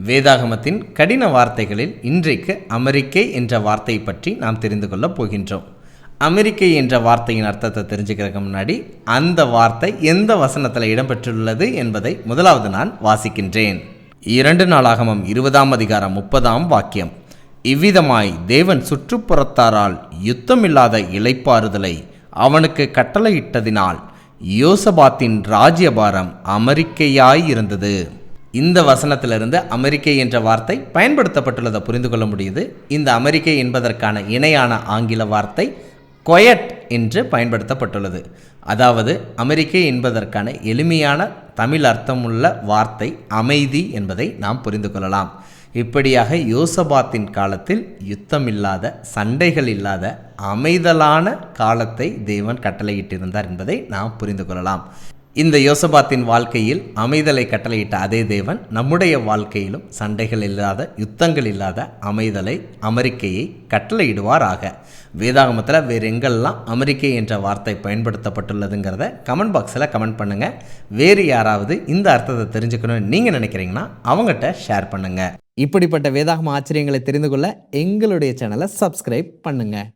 வேதாகமத்தின் கடின வார்த்தைகளில் இன்றைக்கு அமெரிக்கை என்ற வார்த்தையை பற்றி நாம் தெரிந்து கொள்ளப் போகின்றோம். அமெரிக்கை என்ற வார்த்தையின் அர்த்தத்தை தெரிஞ்சுக்கிறதுக்கு முன்னாடி அந்த வார்த்தை எந்த வசனத்தில் இடம்பெற்றுள்ளது என்பதை முதலாவது நான் வாசிக்கின்றேன். 2 நாளாகமம் 20ஆம் அதிகாரம் 30ஆம் வாக்கியம். இவ்விதமாய் தேவன் சுற்றுப்புறத்தாரால் யுத்தமில்லாத இளைப்பாறுதலை அவனுக்கு கட்டளையிட்டதினால் யோசபாத்தின் ராஜ்யபாரம் அமெரிக்கையாயிருந்தது. இந்த வசனத்திலிருந்து அமெரிக்கை என்ற வார்த்தை பயன்படுத்தப்பட்டுள்ளதை புரிந்து கொள்ள முடியுது. இந்த அமெரிக்கை என்பதற்கான இணையான ஆங்கில வார்த்தை கொயட் என்று பயன்படுத்தப்பட்டுள்ளது. அதாவது அமெரிக்கை என்பதற்கான எளிமையான தமிழ் அர்த்தமுள்ள வார்த்தை அமைதி என்பதை நாம் புரிந்து கொள்ளலாம். இப்படியாக யோசபாத்தின் காலத்தில் யுத்தமில்லாத, சண்டைகள் இல்லாத அமைதலான காலத்தை தேவன் கட்டளையிட்டிருந்தார் என்பதை நாம் புரிந்து கொள்ளலாம். இந்த யோசபாத்தின் வாழ்க்கையில் அமைதலை கட்டளையிட்ட அதே தேவன் நம்முடைய வாழ்க்கையிலும் சண்டைகள் இல்லாத, யுத்தங்கள் இல்லாத அமைதலை, அமெரிக்கையை கட்டளையிடுவாராக. வேதாகமத்தில் வேறு எங்கெல்லாம் அமெரிக்கை என்ற வார்த்தை பயன்படுத்தப்பட்டுள்ளதுங்கிறத கமெண்ட் பாக்ஸில் கமெண்ட் பண்ணுங்கள். வேறு யாராவது இந்த அர்த்தத்தை தெரிஞ்சுக்கணும்னு நீங்கள் நினைக்கிறீங்கன்னா அவங்ககிட்ட ஷேர் பண்ணுங்கள். இப்படிப்பட்ட வேதாகம ஆச்சரியங்களை தெரிந்து கொள்ள எங்களுடைய சேனலை சப்ஸ்கிரைப் பண்ணுங்கள்.